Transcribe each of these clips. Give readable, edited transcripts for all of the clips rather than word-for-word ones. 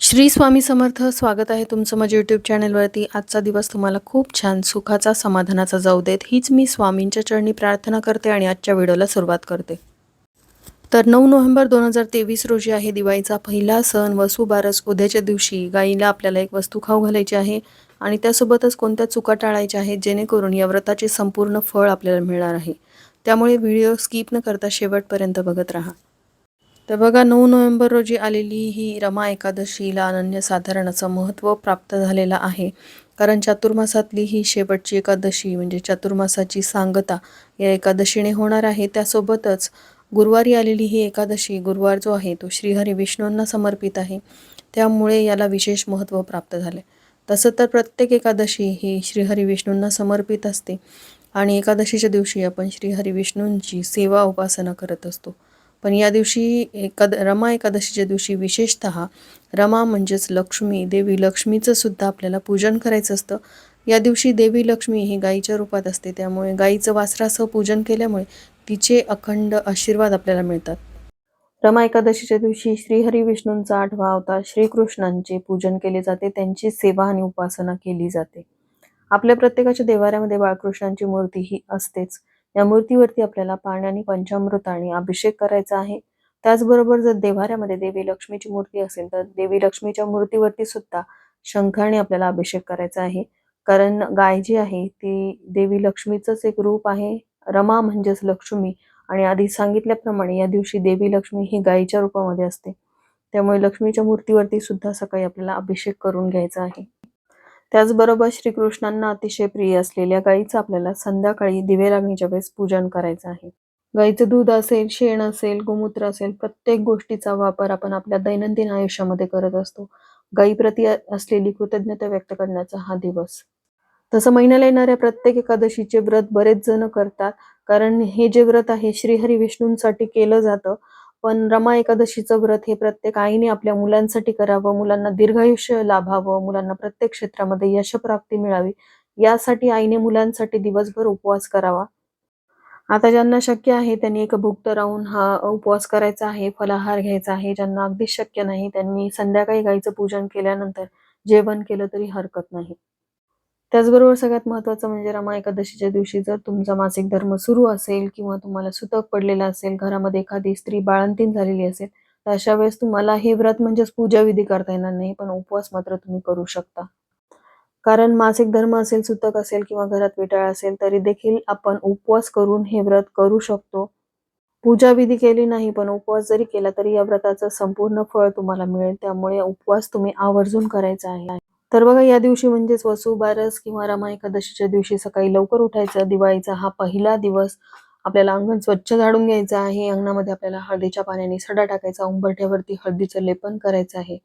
श्री स्वामी समर्थ. स्वागत आहे तुमचं माझ्या यूट्यूब चॅनलवरती. आजचा दिवस तुम्हाला खूप छान सुखाचा समाधानाचा जाऊ देत, हीच मी स्वामींच्या चरणी प्रार्थना करते आणि आजच्या व्हिडिओला सुरुवात करते. तर 9 नोव्हेंबर 2023 रोजी आहे दिवाळीचा पहिला सण वसुबारस. उद्याच्या दिवशी गाईला आपल्याला एक वस्तू खाऊ घालायची आहे आणि त्यासोबतच कोणत्या चुका टाळायच्या आहेत जेणेकरून या व्रताचे संपूर्ण फळ आपल्याला मिळणार आहे. त्यामुळे व्हिडिओ स्किप न करता शेवटपर्यंत बघत राहा. तर बघा, 9 नोव्हेंबर रोजी आलेली ही रमा एकादशीला अनन्यसाधारण असं महत्त्व प्राप्त झालेलं आहे. कारण चातुर्मासातली ही शेवटची एकादशी म्हणजे चातुर्मासाची सांगता या एकादशीने होणार आहे. त्यासोबतच गुरुवारी आलेली ही एकादशी, गुरुवार जो आहे तो श्रीहरी विष्णूंना समर्पित आहे. त्यामुळे याला विशेष महत्त्व प्राप्त झाले. तसं तर प्रत्येक एकादशी ही श्रीहरी विष्णूंना समर्पित असते आणि एकादशीच्या दिवशी आपण श्रीहरी विष्णूंची सेवा उपासना करत असतो. पण या दिवशी रमा एकादशीच्या दिवशी विशेषतः रमा म्हणजेच लक्ष्मी, देवी लक्ष्मीचं सुद्धा आपल्याला पूजन करायचं असतं. या दिवशी देवी लक्ष्मी ही गाईच्या रूपात असते, त्यामुळे गाईचं वासरासह पूजन केल्यामुळे तिचे अखंड आशीर्वाद आपल्याला मिळतात. रमा एकादशीच्या दिवशी श्रीहरी विष्णूंचा 8वा अवतार श्रीकृष्णांचे पूजन केले जाते, त्यांची सेवा आणि उपासना केली जाते. आपल्या प्रत्येकाच्या देवाऱ्यामध्ये बाळकृष्णांची मूर्ती ही असतेच. या मूर्तीवरती आपल्याला पाण्याने पंचामृताने अभिषेक करायचा आहे. त्याचबरोबर जर देवाऱ्यामध्ये देवी लक्ष्मीची मूर्ती असेल तर देवी लक्ष्मीच्या मूर्तीवरती सुद्धा शंखाने आपल्याला अभिषेक करायचा आहे. कारण गाय जी आहे ती देवी लक्ष्मीचंच एक रूप आहे. रमा म्हणजेच लक्ष्मी आणि आधी सांगितल्याप्रमाणे या दिवशी देवी लक्ष्मी ही गायीच्या रूपामध्ये असते. त्यामुळे लक्ष्मीच्या मूर्तीवरती सुद्धा सकाळी आपल्याला अभिषेक करून घ्यायचा आहे. त्याचबरोबर श्रीकृष्णांना अतिशय प्रिय असलेल्या गाईचं आपल्याला संध्याकाळी दिवे लागण्याच्या वेळेस पूजन करायचं आहे. गाईचं दूध असेल, शेण असेल, गोमूत्र असेल, प्रत्येक गोष्टीचा वापर आपण आपल्या दैनंदिन आयुष्यामध्ये करत असतो. गायीप्रती असलेली कृतज्ञता व्यक्त करण्याचा हा दिवस. तसं महिन्याला येणाऱ्या प्रत्येक एकादशीचे व्रत बरेच जण करतात, कारण हे जे व्रत आहे श्रीहरी विष्णूंसाठी केलं जातं. पण रमा एकादशीचं व्रत हे प्रत्येक आईने आपल्या मुलांसाठी करावं, मुलांना दीर्घायुष्य लाभावं, मुलांना प्रत्येक क्षेत्रामध्ये यशप्राप्ती मिळावी, यासाठी आईने मुलांसाठी दिवसभर उपवास करावा. आता ज्यांना शक्य आहे त्यांनी एकभुक्त राहून हा उपवास करायचा आहे, फलाहार घ्यायचा आहे. ज्यांना अगदीच शक्य नाही त्यांनी संध्याकाळी गाईचं पूजन केल्यानंतर जेवण केलं तरी हरकत नाही. त्याचबरोबर सगळ्यात महत्त्वाचं म्हणजे रमा एकादशीच्या दिवशी जर तुमचा मासिक धर्म सुरू असेल किंवा तुम्हाला सुतक पडलेला असेल, घरामध्ये एखादी स्त्री बाळंतीण झालेली असेल, तर अशा वेळेस तुम्हाला हे व्रत म्हणजेच पूजाविधी करता येणार नाही, पण उपवास मात्र तुम्ही करू शकता. कारण मासिक धर्म असेल, सुतक असेल किंवा घरात विटाळ असेल तरी देखील आपण उपवास करून हे व्रत करू शकतो. पूजाविधी केली नाही पण उपवास जरी केला तरी या व्रताचं संपूर्ण फळ तुम्हाला मिळेल. त्यामुळे उपवास तुम्ही आवर्जून करायचा आहे. तर बघा, या दिवशी म्हणजेच वसुबारस किंवा रमा एकादशीच्या दिवशी सकाळी लवकर उठायचं. दिवाळीचा हा पहिला दिवस. आपल्याला अंगण स्वच्छ झाडून घ्यायचं आहे. अंगणामध्ये आपल्याला हळदीच्या पाण्याने सडा टाकायचा, उंबरठ्यावरती हळदीचं लेपन करायचं आहे.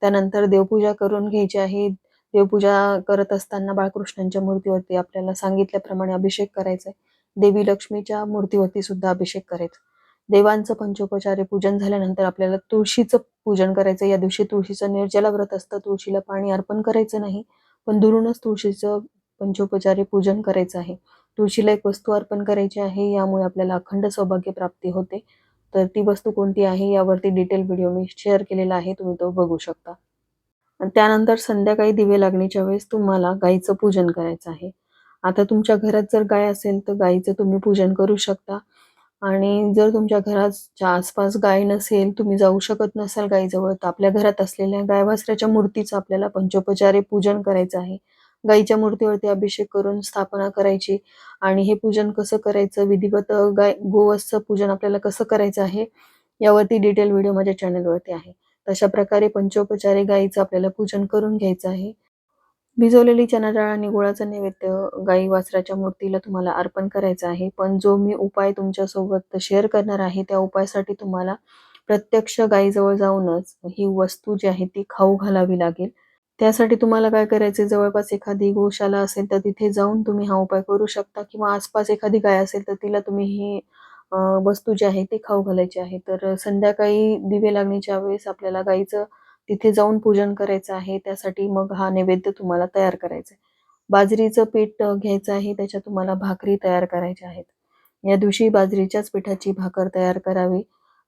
त्यानंतर देवपूजा करून घ्यायची आहे. देवपूजा करत असताना बाळकृष्णांच्या मूर्तीवरती आपल्याला सांगितल्याप्रमाणे अभिषेक करायचा आहे. देवी लक्ष्मीच्या मूर्तीवरती सुद्धा अभिषेक करायचा. देवांचं पंचोपचारे पूजन झाल्यानंतर आपल्याला तुळशीचं पूजन करायचं. या दिवशी तुळशीचं निर्जला व्रत असतं. तुळशीला पाणी अर्पण करायचं नाही, पण दुरूनच तुळशीचं पंचोपचारे पूजन करायचं आहे. तुळशीला एक वस्तू अर्पण करायची आहे, यामुळे आपल्याला अखंड सौभाग्य प्राप्ती होते. तर ती वस्तू कोणती आहे यावरती डिटेल व्हिडिओ मी शेअर केलेला आहे, तुम्ही तो बघू शकता. आणि त्यानंतर संध्याकाळी दिवे लागण्याच्या वेळेस तुम्हाला गाईचं पूजन करायचं आहे. आता तुमच्या घरात जर गाय असेल तर गाईचं तुम्ही पूजन करू शकता. आणि जर तुमच्या घराच्या आसपास गाय नसेल, तुम्ही जाऊ शकत नसाल गायीजवळ, तर आपल्या घरात असलेल्या गाय-वासराच्या मूर्तीचं आपल्याला पंचोपचारे पूजन करायचं आहे. गाईच्या मूर्तीवरती अभिषेक करून स्थापना करायची आणि हे पूजन कसं करायचं, विधिवत गोवत्स पूजन आपल्याला कसं करायचं आहे, यावरती डिटेल व्हिडिओ माझ्या चॅनलवरती आहे. तशा प्रकारे पंचोपचारे गायीचं आपल्याला पूजन करून घ्यायचं आहे. भिजवलेली चणा डाळ आणि गुळाचा नैवेद्य गाई वासराच्या मूर्तीला तुम्हाला अर्पण करायचा आहे. पण जो मी उपाय तुमच्यासोबत शेअर करणार आहे, त्या उपायासाठी तुम्हाला प्रत्यक्ष गायीजवळ जाऊनच ही वस्तू जी आहे ती खाऊ घालावी लागेल. त्यासाठी तुम्हाला काय करायचं, जवळपास एखादी गोशाला असेल तर तिथे जाऊन तुम्ही हा उपाय करू शकता किंवा आसपास एखादी गाय असेल तर तिला तुम्ही ही वस्तू जी आहे ती खाऊ घालायची आहे. तर संध्याकाळी दिवे लागण्याच्या वेळेस आपल्याला गाईचं तिथे जाऊन पूजन करायचं आहे. त्यासाठी मग हा नैवेद्य तुम्हाला तयार करायचा आहे. बाजरीचं पीठ घ्यायचं आहे, त्याच्यात तुम्हाला भाकरी तयार करायच्या आहेत. या दिवशी बाजरीच्याच पिठाची भाकर तयार करावी.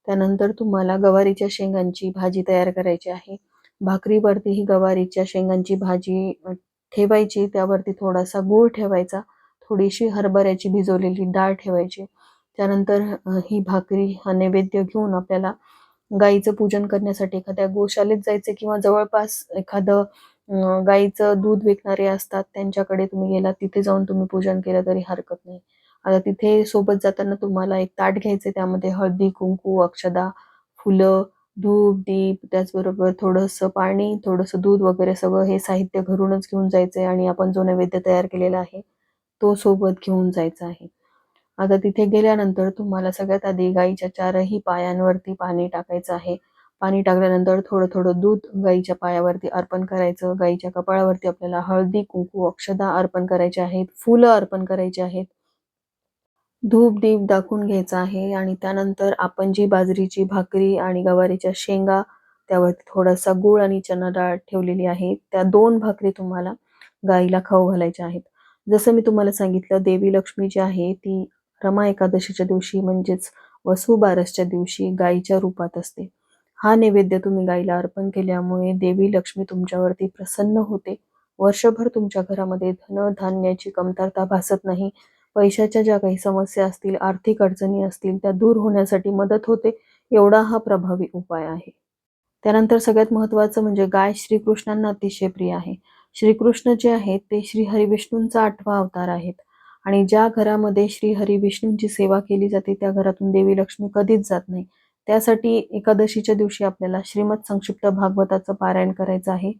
त्यानंतर तुम्हाला गवारीच्या शेंगांची भाजी तयार करायची आहे. भाकरीवरती ही गवारीच्या शेंगांची भाजी ठेवायची, त्यावरती थोडासा गूळ ठेवायचा, थोडीशी हरभऱ्याची भिजवलेली डाळ ठेवायची. त्यानंतर ही भाकरी हा नैवेद्य घेऊन आपल्याला गाईचं पूजन करण्यासाठी एखाद्या गोशाळेत जायचं किंवा जवळपास एखादं गाईचं दूध विकणारे असतात त्यांच्याकडे तुम्ही गेलात, तिथे जाऊन तुम्ही पूजन केलं तरी हरकत नाही. आता तिथे सोबत जाताना तुम्हाला एक ताट घ्यायचं, त्यामध्ये हळदी, कुंकू, अक्षदा, फुलं, धूप, दीप, त्याचबरोबर थोडंसं पाणी, थोडंसं दूध वगैरे सगळं हे साहित्य घरूनच घेऊन जायचंय आणि आपण जो नैवेद्य तयार केलेला आहे तो सोबत घेऊन जायचा आहे. आता तिथे गेल्यानंतर तुम्हाला सगळ्यात आधी गाईच्या चारही पायांवरती पाणी टाकायचं आहे. पाणी टाकल्यानंतर थोडं थोडं दूध गाईच्या पायावरती अर्पण करायचं. गाईच्या कपाळावरती आपल्याला हळदी, कुंकू, अक्षदा अर्पण करायचे आहेत, फुलं अर्पण करायची आहेत. धूप दीप दाखवून घ्यायचा आहे आणि त्यानंतर आपण जी बाजरीची भाकरी आणि गवारीच्या शेंगा, त्यावरती थोडासा गूळ आणि चना डाळ ठेवलेली आहे, त्या 2 भाकरी तुम्हाला गाईला खाऊ घालायच्या आहेत. जसं मी तुम्हाला सांगितलं, देवी लक्ष्मी जी आहे ती रमा एकादशीच्या दिवशी म्हणजेच वसुबारसच्या दिवशी गाईच्या रूपात असते. हा नैवेद्य तुम्ही गाईला अर्पण केल्यामुळे देवी लक्ष्मी तुमच्यावरती प्रसन्न होते. वर्षभर तुमच्या घरामध्ये धनधान्याची कमतरता भासत नाही. पैशाच्या ज्या काही समस्या असतील, आर्थिक अडचणी असतील, त्या दूर होण्यासाठी मदत होते. एवढा हा प्रभावी उपाय आहे. त्यानंतर सगळ्यात महत्त्वाचं म्हणजे गाय श्रीकृष्णांना अतिशय प्रिय आहे. श्रीकृष्ण जे आहेत ते श्री हरिविष्णूंचा 8वा अवतार आहेत आणि ज्या घरामध्ये श्री हरिविष्णूंची सेवा केली जाते त्या घरातून देवी लक्ष्मी कधीच जात नाही. त्यासाठी एकादशीच्या दिवशी आपल्याला श्रीमद संक्षिप्त भागवताचं पारायण करायचं आहे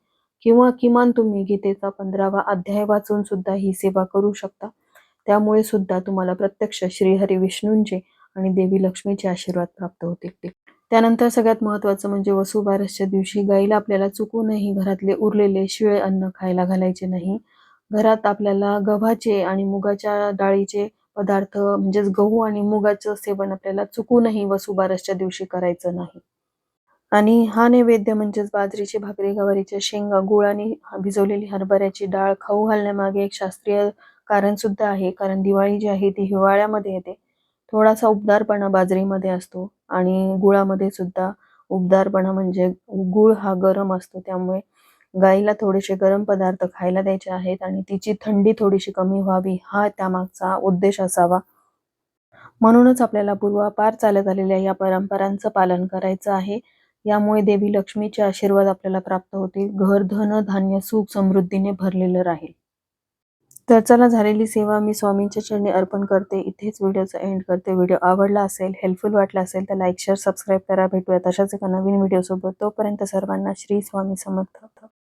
किंवा किमान तुम्ही गीतेचा 15वा अध्याय वाचून सुद्धा ही सेवा करू शकता. त्यामुळे सुद्धा तुम्हाला प्रत्यक्ष श्रीहरी विष्णूंचे आणि देवी लक्ष्मीचे आशीर्वाद प्राप्त होतील. त्यानंतर सगळ्यात महत्त्वाचं म्हणजे वसुबारसच्या दिवशी गाईला आपल्याला चुकूनही घरातले उरलेले शिळे अन्न खायला घालायचे नाही. घरात आपल्याला गव्हाचे आणि मुगाच्या डाळीचे पदार्थ म्हणजेच गहू आणि मुगाचं सेवन आपल्याला चुकूनही वसुबारसच्या दिवशी करायचं नाही. आणि हा नैवेद्य म्हणजेच बाजरीची भाकरी, गवारीच्या शेंगा, गूळ आणि भिजवलेली हरभऱ्याची डाळ खाऊ घालण्यामागे एक शास्त्रीय कारण सुद्धा आहे. कारण दिवाळी जी आहे ती हिवाळ्यामध्ये येते. थोडासा उबदारपणा बाजरीमध्ये असतो आणि गुळामध्ये सुद्धा उबदारपणा म्हणजे गूळ हा गरम असतो. त्यामुळे गाईला थोडेसे गरम पदार्थ खायला द्यायचे आहेत आणि तिची थंडी थोडीशी कमी व्हावी हा त्यामागचा उद्देश असावा. म्हणूनच आपल्याला पूर्वापार चालत आलेल्या या परंपरांचं पालन करायचं आहे. यामुळे देवी लक्ष्मीचे आशीर्वाद आपल्याला प्राप्त होतील. घर, धन, धान्य, सुख, समृद्धीने भरलेलं राहील. तर चला, झालेली सेवा मी स्वामींच्या चरणी अर्पण करते. इथेच व्हिडिओचा एंड करते. व्हिडिओ आवडला असेल, हेल्पफुल वाटला असेल तर लाईक, शेअर, सबस्क्राईब करा. भेटूयात अशाच एका नवीन व्हिडिओसोबत. तोपर्यंत सर्वांना श्री स्वामी समर्थ.